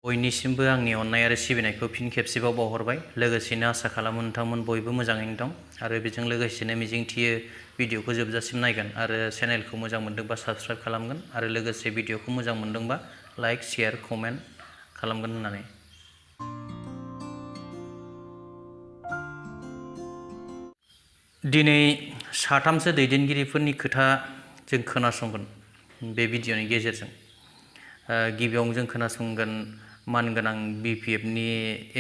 बयनिसिमबो आंनि अननाय आरो सिबिनायखौ फिन खेबसेबाव बावहरबाय। लोगोसेनो आसा खालामो नोंथांमोन बयबो मोजाङैनो दं आरो बेजों लोगोसेनो मिजिंथियो भिडिअखौ जोबजासिम नायगोन आरो चेनेलखौ मोजां मोनदोंबा साबस्क्राइब खालामगोन आरो लोगोसे भिडिअखौ मोजां मोनदोंबा लाइक शेयार कमेन्ट खालामगोन होननानै। दिनै साथामसो दैदेनगिरिफोरनि खोथा जों खोनासंगोन बे भिडिअनि गेजेरजों। गिबियावनो जों खोनासंगोन मानगोनां बिपिएफनि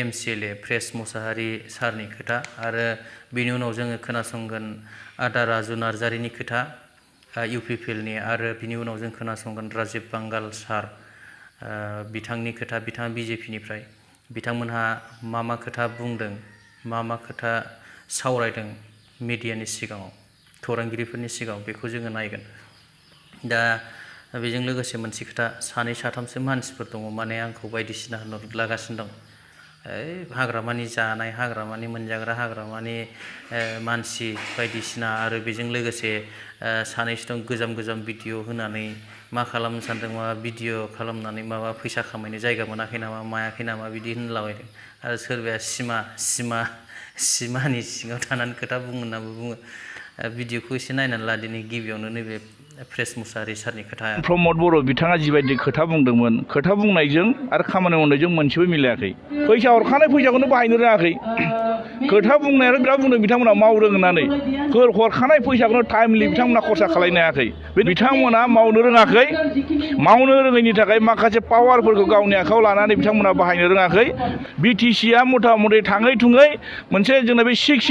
एमसिएलए प्रेस मुसाहारि सारनि खोथा आरो बिनि उनाव जोङो खोनासंगोन आदा राजु नार्जारिनि खोथा इउपिपिएलनि आरो बिनि उनाव जों खोनासंगोन राजिब बांगाल सार बिथांनि खोथा। बिथाङा बिजेपिनिफ्राय बिथांमोनहा मा खोथा बुंदों, मा खोथा सावरायदों मिडियानि सिगाङाव, खौरांगिरिफोरनि सिगाङाव, बेखौ जोङो नायगोन। दा बेजों लोगोसे मोनसे खोथा, सानै साथामसो मानसिफोर दङ माने आंखौ बायदिसिना होनहरलागासिनो दं। हाग्रामानि जानाय, हाग्रामानि मोनजाग्रा, हाग्रामानि मानसि बायदिसिना आरो बेजों लोगोसे सानैसो दं गोजाम भिडिअ होनानै मा खालामनो सानदों, माबा भिडिअ खालामनानै माबा फैसा खामायनो जायगा मोनाखै नामा, मायाखै नामा बिदि होनलाबायदों आरो सोरबाया सिमानि सिङाव थानानै खोथा बुङो होननाबो बुङो। भिडिअखौ एसे नायनानै ला दिनै गिबियावनो नैबे प्रेस मुसाहारि सारनि खोथा। प्रमद बर' बिथाङा जिबायदि खोथा बुंदोंमोन, खोथा बुंनायजों आरो खामानि मावनायजों मोनसेबो मिलायाखै। फैसा हरखानाय फैसाखौनो बाहायनो रोङाखै। खोथा बुंनायानो बिराद बुंदों बिथांमोना मावदों होननानै, हरखानाय फैसाखौनो टाइमलि बिथांमोना खरसा खालायनो हायाखै। बिथांमोना मावनो रोङाखै। मावनो रोङैनि थाखाय माखासे पावारफोरखौ गावनि आखायाव लानानै बिथांमोना बाहायनो रोङाखै। बिटिसिआ मथा मथि थाङै थुङै मोनसे जोंना बे सिक्स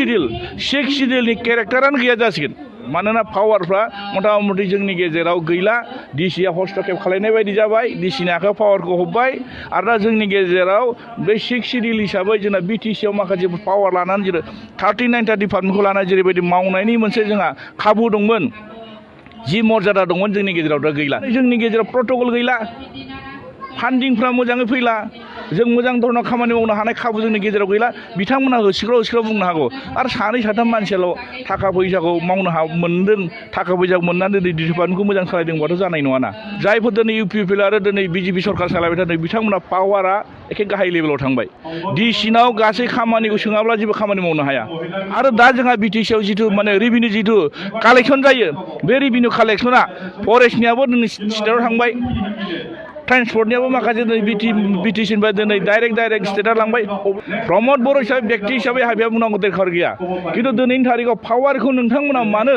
सिडिउलनि केरेक्टारानो गैया जासिगोन। मानोना पावारफ्रा मथा मथि जोंनि गेजेराव गैला। डिसिआ हस्तक्षेप खालायनाय बायदि जाबाय, डिसिनि आखायाव पावारखौ हब्बाय आरो दा जोंनि गेजेराव बे सिक्स सिडिउल हिसाबै जोंना बिटिसिआव माखासे पावार लानानै जेरै 39टा डिपार्टमेन्टखौ लानानै जेरैबायदि मावनायनि मोनसे जोंहा खाबु दंमोन, जि मर्यादा दंमोन, जोंनि गेजेराव दा गैला। जोंनि गेजेराव प्रट'कल गैला, फान्डिंफ्रा मोजाङै फैला, जों मोजां धरनाव खामानि मावनो हानाय खाबु जोंनि गेजेराव गैला। बिथांमोनहा होसिख्राव बुंनो हागौ आरो सानै साथाम मानसियाल' थाखा फैसाखौ मावनो मोनदों, थाखा फैसा मोननानै दिनै डिपार्टमेन्टखौ मोजां सालायदोंबाथ' जानाय नङाना। जायफोर दिनै इउपिपिएल आरो दिनै बिजेपि सरकार सालायबाय थादों बिथांमोना पावारा एखे गाहाय लेभेलाव थांबाय। डिसिनाव गासै खामानिखौ सोङाब्ला जेबो खामानि मावनो हाया। आरो दा जोंहा बिटिसिआव जिथु माने रेभिनिउ जिथु कालेक्सन जायो, बे रेभिनिउ कालेक्सना फरेस्टनियाबो दिनै स्टेटआव थांबाय, ट्रान्सपर्टनियाबो माखासे दिनै बिटिसिनिफ्राय दिनै डाइरेक्ट स्टेटआव लांबाय। प्रमद बर' हिसाबै बेक्ति हिसाबै हाबिया बुंनांगौ दरखार गैया। खिन्थु दिनैनि थारिखआव पावारखौ नोंथांमोना मानो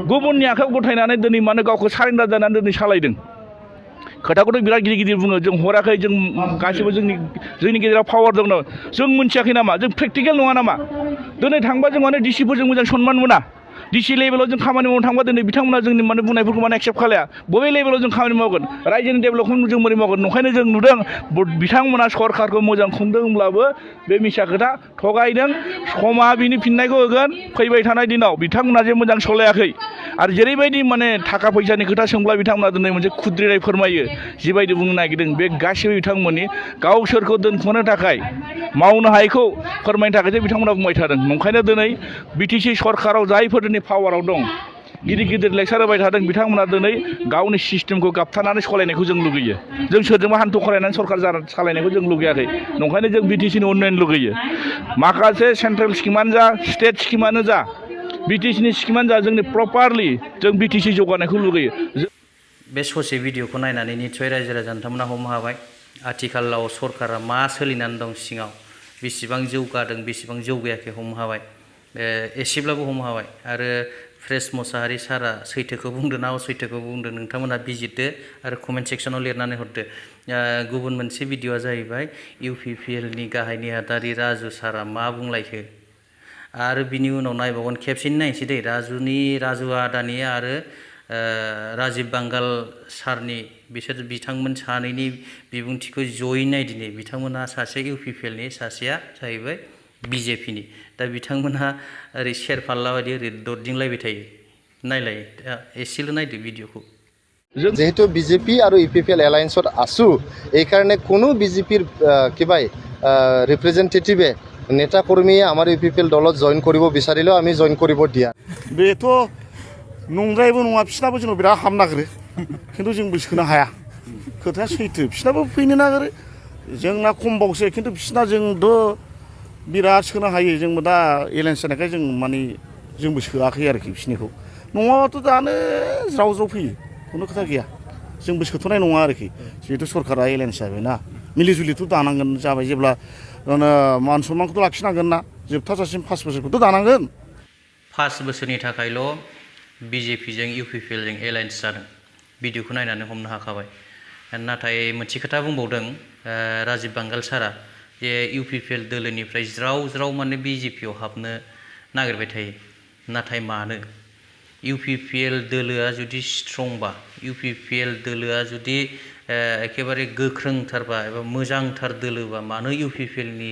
गुबुननि आखायाव गथायनानै दिनै मानो गावखौ सारेन्डार जानानै दिनै सालायदों? खोथाखौथ' बिराद गिदिर बुङो, जों हराखै, जों गासिबो जोंनि गेजेराव पावार दङ। जों मोनथियाखै नामा? जों प्रेक्टिकेल नङा नामा? दिनै थांबा जों माने डिसिफोरजों मोजां सनमान मोना। डिसि लेभेलाव जों खामानि मावनो थांबा दिनै बिथांमोना जोंनि माने बुंनायफोरखौ माने एक्सेप्ट खालाया। बबे लेभेलाव जों खामानि मावगोन? रायजोनि डेभेलपखौ जों बोरै मावगोन? ओंखायनो जों नुदों बिथांमोना सरकारखौ मोजां खुंदों होनब्लाबो बे मिसा खोथा, थगायदों। समा बिनि फिननायखौ होगोन फैबाय थानाय दिनाव। बिथांमोना जे मोजां सलायाखै आरो जेरैबायदि माने थाखा फैसानि खोथा सोंब्ला बिथांमोना दिनै मोनसे खुद्रिनाय फोरमायो, जिबायदि बुंनो नागिरदों बे गासिबो बिथांमोननि गावसोरखौ दोनखोमानो थाखाय, मावनो हायैखौ फोरमायनो थाखायसो बिथांमोना बुंबाय थादों। ओंखायनो दिनै बिटिसि सरकाराव जायफोर दिनै पावाराव दं, गिदिर लेक्सार होबाय थादों, बिथांमोना दिनै गावनि सिस्टेमखौ गाबथानानै सालायनायखौ जों लुगैयो। जों सोरजोंबा हान्थु खरायनानै सरकार सालायनायखौ जों लुगैयाखै। ओंखायनो जों बिटिसिनि उन्नयन लुगैयो। माखासे सेन्ट्रेल स्किमानो जा, स्टेट स्किमानो जा, बिटिसिनि स्किमानो जा, जोंनि प्रपारलि जों बिटिसि जौगानायखौ लुगैयो। बे ससे भिडिअखौ नायनानै निस्सय रायजो राजा नोंथांमोना हमनो हाबाय आथिखालाव सरकारा मा सोलिनानै दं सिङाव, बेसेबां जौगादों बेसेबां जौगायाखै हमनो हाबाय, एसेब्लाबो हमनो हाबाय। आरो प्रेस मुसाहारि सारा सैथोखौ बुंदों ना असैथोखौ बुंदों नोंथांमोना बिजिरदो आरो कमेन्ट सेक्सनाव लिरनानै हरदो। गुबुन मोनसे भिडिअआ जाहैबाय इउपिपिएलनि गाहाय नेहाथारि राजु सारा मा बुंलायखो, आरो बिनि उनाव नायबावगोन, खेबसेनो नायनोसै दे, राजु आदानि आरो राजिब बांगाल सारनि बिथांमोन सानैनि बिबुंथिखौ जयै नायदिनि। बिथांमोनहा सासे इउपिपिएलनि, सासेया जाहैबाय बिजेपिनि। दा बिथांमोनहा ओरै शेरफाल्ला बायदि ओरै दरदिंलायबाय थायो। नायलाय, एसेल' नायदो भिडिअखौ। যেহেতু বিজেপি আৰু ইউপিপিএল এলায়েন্সত আছোঁ, এইকাৰণে কোনো বিজেপিৰ কিবা ৰিপ্ৰেজেণ্টেটিভে নেতা কৰ্মীয়ে আমাৰ ইউপিপিএল দলত জইন কৰিব বিচাৰিলেও আমি জইন কৰিব দিয়া। बेथ' नंद्रायबो नङा, बिसिनाबो जोंनाव बिराद हाबनो नागिरो, खिन्थु जोंबो सोनो हाया। खोथाया सैथो, बिसिनाबो फैनो नागिरो, जोंना खमबावसो खिन्थु बिसिना जोंबो बिराद सोनो हायो जोंबो दा एलायन्स जानायखाय जों माने जोंबो सोआखै आरोखि बिसिनिखौ नङाबाथ' दानो ज्राव ज्राव फैयो खुनु खोथा गैया जोंबो सोथ'नाय नङा आरोखि जिहेतु सरकारा एलायन्स जाबायना मिलिजुलिथ' दानांगोन जाबाय जेब्ला मान सन्मानखौथ' लाखिनांगोन ना जोबथाजासिम 5 बोसोरखौथ' दानांगोन 5 बोसोरनि थाखायल' बिजेपिजों इउपिपिएलजों एलायन्स जादों भिडिअखौ नायनानै हमनो हाखाबाय नाथाय मोनसे खोथा बुंबावदों राजीब बांगाल सारा जे इउपिपिएल दोलोनिफ्राय ज्राव ज्राव माने बिजेपिआव हाबनो नागिरबाय थायो नाथाय मानो इउपिपिएल दोलोआ जुदि स्ट्रंबा इउपिपिएल दोलोआ जुदि एखेबारे गोख्रोंथारबा एबा मोजांथार दोलोबा मानो इउपिपिएलनि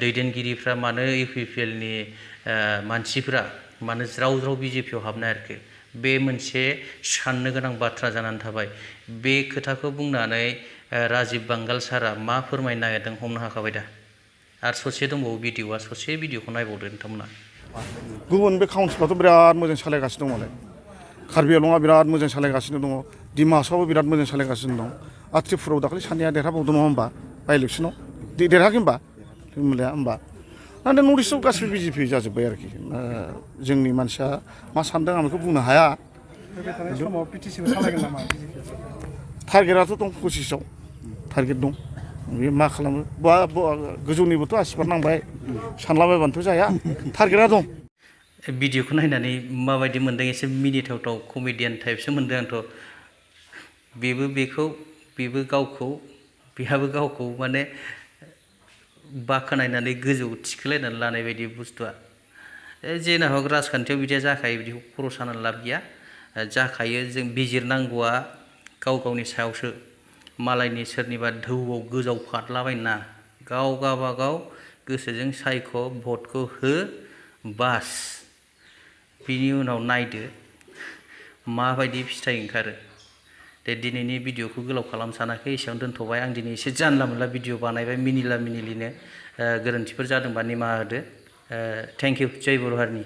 दैदेनगिरिफ्रा मानो इउपिपिएलनि मानसिफ्रा मानो ज्राव ज्राव बिजेपिआव हाबनो नागिरखो बे मोनसे साननो गोनां बाथ्रा जानानै थाबाय बे खोथाखौ बुंनानै राजीब बांगाल सारा मा फोरमायनो नागिरदों हमनो हाखाबाय दा आरो ससे दंबावो भिडिअआ ससे भिडिअखौ नायबावदो नोंथांमोना गुबुन बे काउन्सिलाथ' बिराद मोजां सालायगासिनो दं मालाय कार्बि आंलंआ बिराद मोजां सालायगासिनो दङ डिमासावबो बिराद मोजां सालायगासिनो दं आरो त्रिपुरायाव दाखालि सानैया देरहाबावदों नङा होमबा बाइ इलेक्सनाव देरहायाखै होमबा होमबा दा नर्थ इस्टआव गासिबो बिजेपि जाजोब्बाय आरोखि जोंनि मानसिया मा सानदों आं बेखौ बुंनो हाया टारगेटआथ' दं 25आव टारगेट दं बे मा खालामो गोजौनिबोथ' आसिरबाद नांबाय सानलाबायबानोथ' जाया टारगेटआ दं भिडिअखौ नायनानै माबायदि मोनदों एसे मिनिथावथाव कमेडियान टाइपसो मोनदों आंथ' बेबो बेखौ बेबो गावखौ बेहाबो गावखौ माने बाखनायनानै गोजौआव थिखोलायनानै लानाय बायदि बुस्थुआ जेना हक राजखान्थियाव बिदिया जाखायो बिदिखौ खर' सानानै लाब गैया जाखायो जों बिजिरनांगौआ गाव गावनि सायावसो मालायनि सोरनिबा धौआव गोजावफादलाबायनो नाङा गाव गावबागाव गोसोजों सायख' भटखौ हो बास बिनि उनाव नायदो माबायदि फिथाइ ओंखारो दे दिनैनि भिडिअखौ गोलाव खालाम सानाखै एसेयावनो दोनथ'बाय आं दिनै एसे जानला मोनला भिडिअ बानायबाय मिनिला मिनिलिनो गोरोन्थिफोर जादोंबा निमाहा होदो थेंक इउ जय बर' हारिनि